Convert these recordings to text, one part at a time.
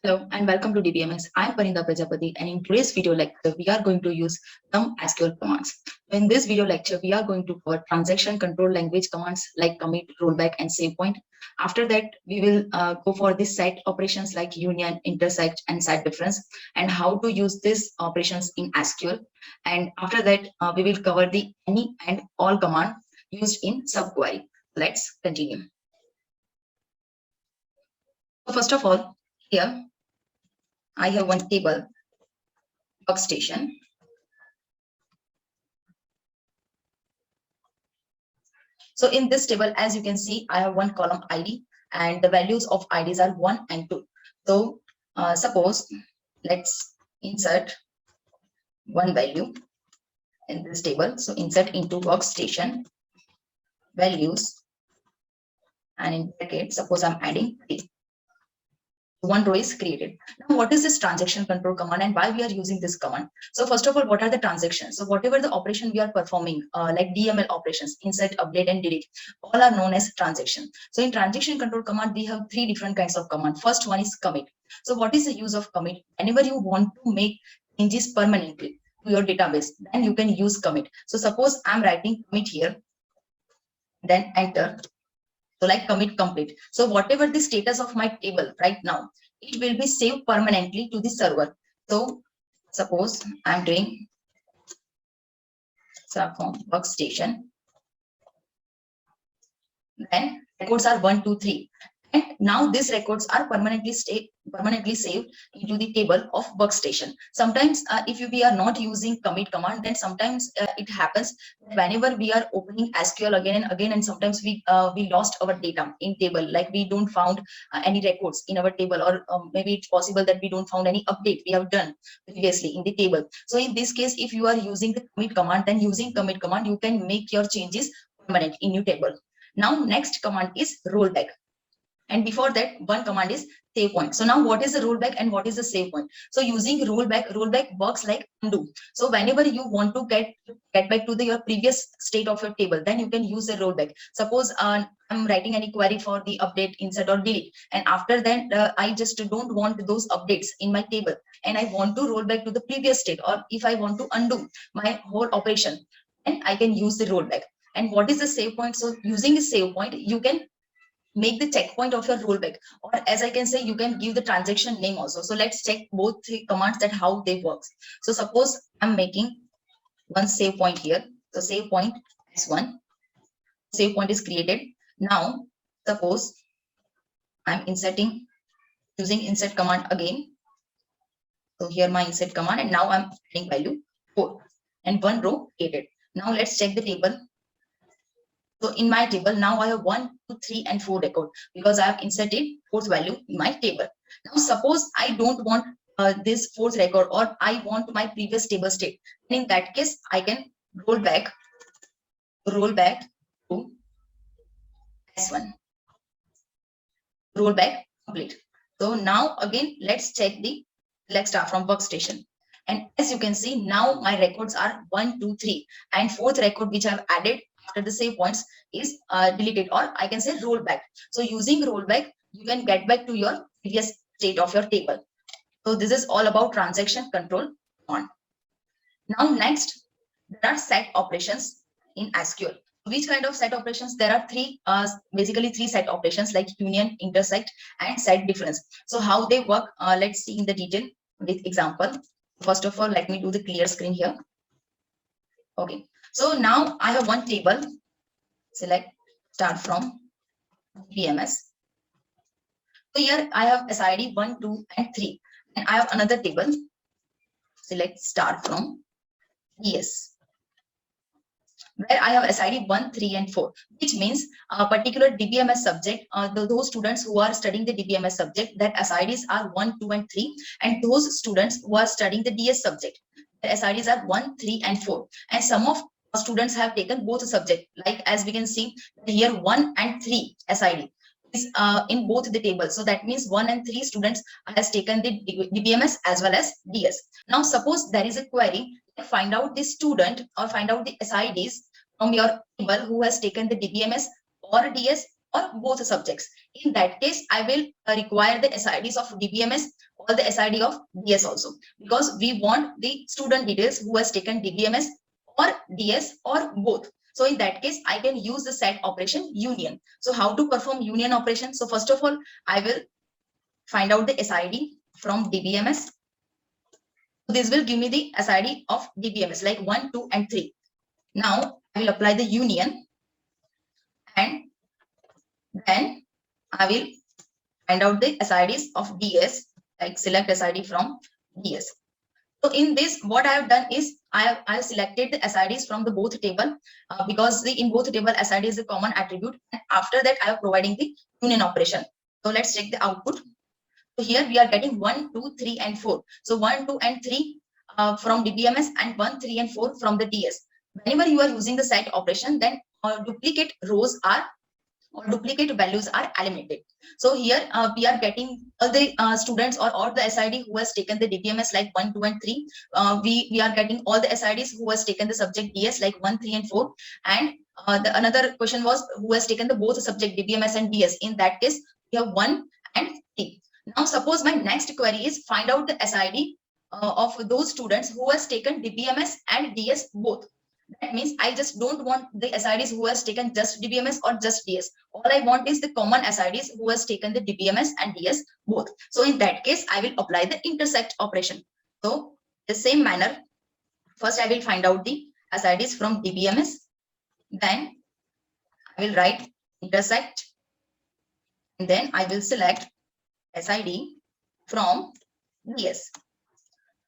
Hello and welcome to DBMS. I'm Parinda Prajapati, and in today's video lecture, we are going to use some SQL commands. In this video lecture, we are going to cover transaction control language commands like commit, rollback, and save point. After that, we will go for the set operations like union, intersect, and set difference, and how to use these operations in SQL. And after that, we will cover the any and all command used in subquery. Let's continue. So first of all, here I have one table workstation. So in this table, as you can see, I have one column ID and the values of IDs are 1 and 2. So suppose let's insert one value in this table. So insert into workstation values, and in bracket, suppose I'm adding 3. One row is created. Now, what is this transaction control command and why we are using this command? So first of all, what are the transactions? So whatever the operation we are performing, like DML operations, insert, update, and delete, all are known as transaction. So in transaction control command, we have 3 different kinds of command. First one is commit. So what is the use of commit? Whenever you want to make changes permanently to your database, then you can use commit. So suppose I'm writing commit here, then enter. So like commit complete. So whatever the status of my table right now, it will be saved permanently to the server. So suppose I'm doing Terraform workstation, then records are 1, 2, 3. And now these records are permanently saved into the table of workstation. Sometimes if we are not using commit command, then sometimes it happens that whenever we are opening SQL again and again, and sometimes we lost our data in table, like we don't found any records in our table, or maybe it's possible that we don't found any update we have done previously in the table. So in this case, if you are using the commit command, then using commit command, you can make your changes permanent in your table. Now next command is rollback. And before that, one command is save point. So now what is the rollback and what is the save point? So using rollback works like undo. So whenever you want to get back to your previous state of your table, then you can use a rollback. Suppose I'm writing any query for the update, insert, or delete, and after that I just don't want those updates in my table, and I want to roll back to the previous state, or if I want to undo my whole operation, then I can use the rollback. And what is the save point? So using the save point, you can make the checkpoint of your rollback, or as I can say, you can give the transaction name also. So let's check both 3 commands that how they work. So suppose I'm making one save point here. So save point s1, save point is created. Now suppose I'm inserting using insert command again. So here my insert command, and now I'm adding value 4 and one row created. Now let's check the table. So in my table, now I have 1, 2, 3, and 4 record because I have inserted 4th value in my table. Now suppose I don't want this 4th record, or I want my previous table state. In that case, I can roll back to S1. Roll back complete. So now again, let's start from workstation. And as you can see, now my records are 1, 2, 3, and 4th record which I've added after the save points is deleted, or I can say rollback. So using rollback, you can get back to your previous state of your table. So this is all about transaction control on. Now next, there are set operations in SQL. Which kind of set operations? There are basically three set operations like union, intersect, and set difference. So how they work, let's see in the detail with example. First of all, let me do the clear screen here. Okay, so now I have one table. Select start from DBMS. So here I have SID 1, 2, and 3, and I have another table. Select start from DS, where I have SID 1, 3, and 4, which means a particular DBMS subject, those students who are studying the DBMS subject, that SIDs are 1, 2, and 3, and those students who are studying the DS subject, their SIDs are 1, 3, and 4. And some of students have taken both subjects, like as we can see here, 1 and 3 SID is in both the tables. So that means 1 and 3 students has taken the DBMS as well as DS. Now suppose there is a query, find out the student or find out the SIDs from your table who has taken the DBMS or DS or both subjects. In that case, I will require the SIDs of DBMS all the SID of DS also, because we want the student details who has taken DBMS or DS or both. So in that case, I can use the set operation union. So how to perform union operation? So first of all, I will find out the SID from DBMS. This will give me the SID of DBMS like 1, 2, and 3. Now I will apply the union, and then I will find out the SIDs of DS, like select SID from DS. So in this, what I have done is I have selected the SIDs from the both table, because in both table SID is a common attribute. And after that, I am providing the union operation. So let's check the output. So here we are getting 1, 2, 3, and 4. So 1, 2, and 3 from DBMS, and 1, 3, and 4 from the DS. Whenever you are using the set operation, then duplicate rows are, or duplicate values are eliminated. So here we are getting all the students, or all the SID who has taken the DBMS like 1, 2, and 3. We are getting all the SIDs who has taken the subject DS like 1, 3, and 4. And the another question was who has taken the both subject DBMS and DS. In that case, we have 1 and 3. Now suppose my next query is find out the SID of those students who has taken DBMS and DS both. That means I just don't want the SIDs who has taken just DBMS or just DS. All I want is the common SIDs who has taken the DBMS and DS both. So in that case, I will apply the intersect operation. So the same manner, first I will find out the SIDs from DBMS. Then I will write intersect, and then I will select SID from DS.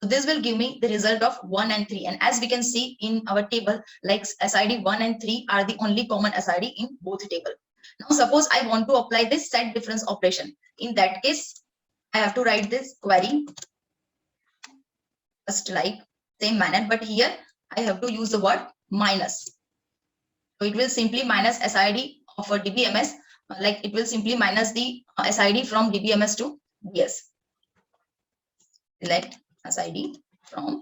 So this will give me the result of 1 and 3. And as we can see in our table, like SID 1 and 3 are the only common SID in both table. Now suppose I want to apply this set difference operation. In that case, I have to write this query just like same manner, but here I have to use the word minus. So it will simply minus SID of a DBMS, like it will simply minus the SID from DBMS to DS. Select SID from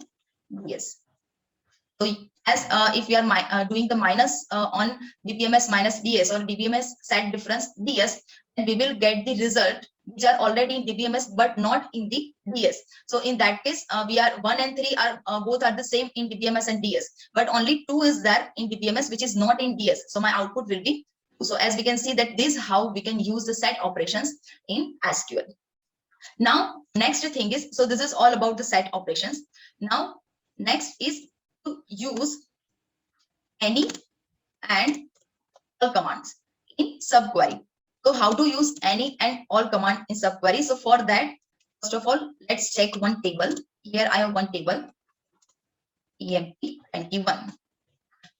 DS. So as if we are doing the minus on DBMS minus DS, or DBMS set difference DS, then we will get the result which are already in DBMS but not in the DS. So in that case, we are 1 and 3 are both are the same in DBMS and DS, but only 2 is there in DBMS which is not in DS. So my output will be 2. So as we can see that this is how we can use the set operations in SQL. Now next thing is, so this is all about the set operations. Now next is to use any and all commands in subquery. So how to use any and all command in subquery? So for that, first of all, let's check one table. Here I have one table, EMP21.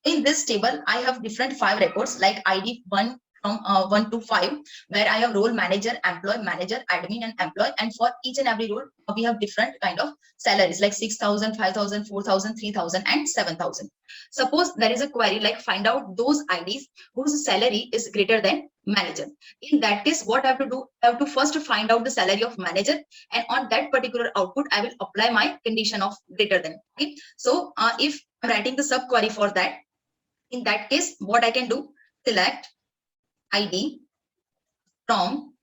In this table, I have different 5 records like ID 1 from 1 to 5, where I have role manager, employee, manager, admin, and employee. And for each and every role, we have different kind of salaries like 6,000, 5,000, 4,000, 3,000, and 7,000. Suppose there is a query like find out those IDs whose salary is greater than manager. In that case, what I have to do? I have to first find out the salary of manager, and on that particular output, I will apply my condition of greater than. Okay. So if I'm writing the subquery for that, in that case, what I can do? Select ID from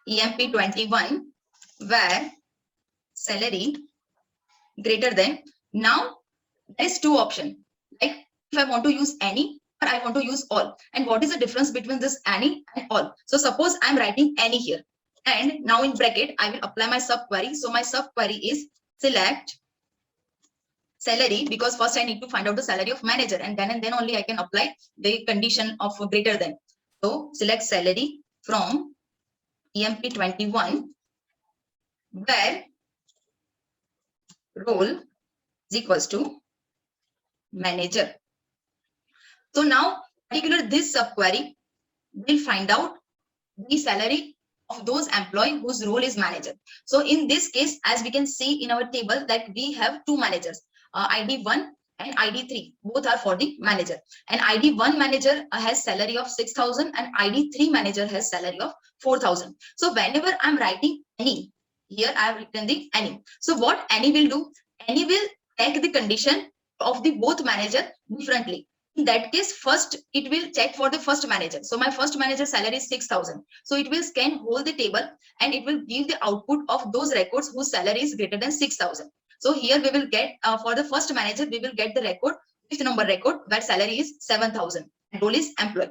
EMP21 where salary greater than. Now there is 2 options, like if I want to use any or I want to use all. And what is the difference between this any and all? So suppose I'm writing any here, and now in bracket I will apply my subquery. So my subquery is select salary, because first I need to find out the salary of manager, and then only I can apply the condition of greater than. So select salary from EMP21 where role is equals to manager. So now particular this subquery will find out the salary of those employee whose role is manager. So in this case, as we can see in our table that we have 2 managers, ID1 and ID3, both are for the manager, and ID1 manager has salary of 6,000 and ID3 manager has salary of 4,000. So whenever I'm writing any, here I have written the any. So what any will do? Any will take the condition of the both manager differently. In that case, first it will check for the first manager. So my first manager salary is 6,000. So it will scan whole the table and it will give the output of those records whose salary is greater than 6,000. So here we will get for the first manager, we will get the record, fifth number record where salary is 7,000 and role is employee.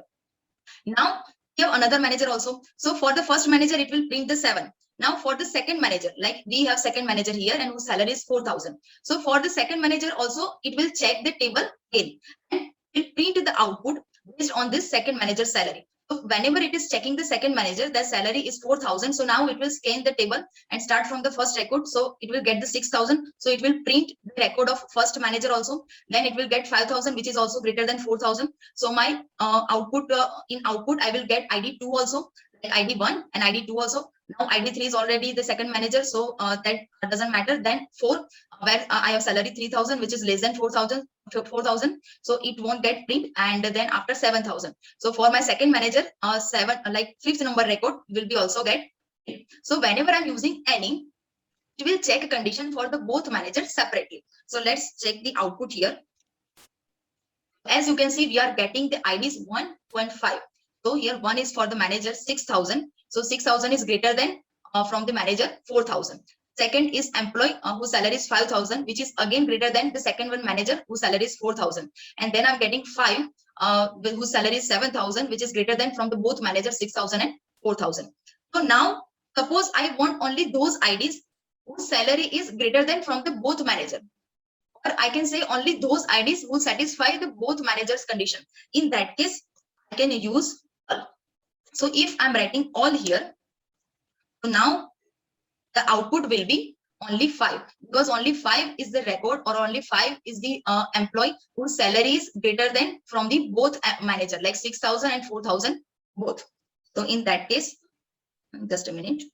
Now we have another manager also. So for the first manager, it will print the 7. Now for the second manager, like we have second manager here and whose salary is 4,000. So for the second manager also, it will check the table again and it print the output based on this second manager's salary. So whenever it is checking the second manager, their salary is 4,000. So now it will scan the table and start from the first record. So it will get the 6,000. So it will print the record of first manager also. Then it will get 5,000, which is also greater than 4,000. So my output in output, I will get ID 2 also, like ID 1 and ID 2 also. Now ID 3 is already the second manager, so that doesn't matter. Then 4, where I have salary 3,000, which is less than 4,000, so it won't get print. And then after 7,000, so for my second manager, 7, like fifth number record will be also get. So whenever I'm using any, it will check a condition for the both managers separately. So let's check the output here. As you can see, we are getting the IDs 1.5. So here 1 is for the manager 6,000. So 6,000 is greater than from the manager 4,000. Second is employee whose salary is 5,000, which is again greater than the second one manager whose salary is 4,000. And then I'm getting 5 whose salary is 7,000, which is greater than from the both managers 6,000 and 4,000. So now suppose I want only those IDs whose salary is greater than from the both manager. Or I can say only those IDs who satisfy the both managers condition. In that case, I can use all. So if I'm writing all here, so now the output will be only 5, because only 5 is the record, or only 5 is the employee whose salary is greater than from the both manager, like 6,000 and 4,000 both. So in that case, just a minute,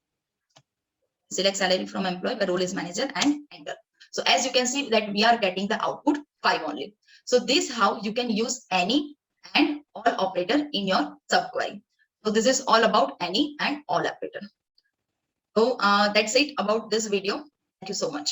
select salary from employee, the role is manager, and enter. So as you can see that we are getting the output 5 only. So this how you can use any and all operator in your subquery. So this is all about any and all operator. So that's it about this video. Thank you so much.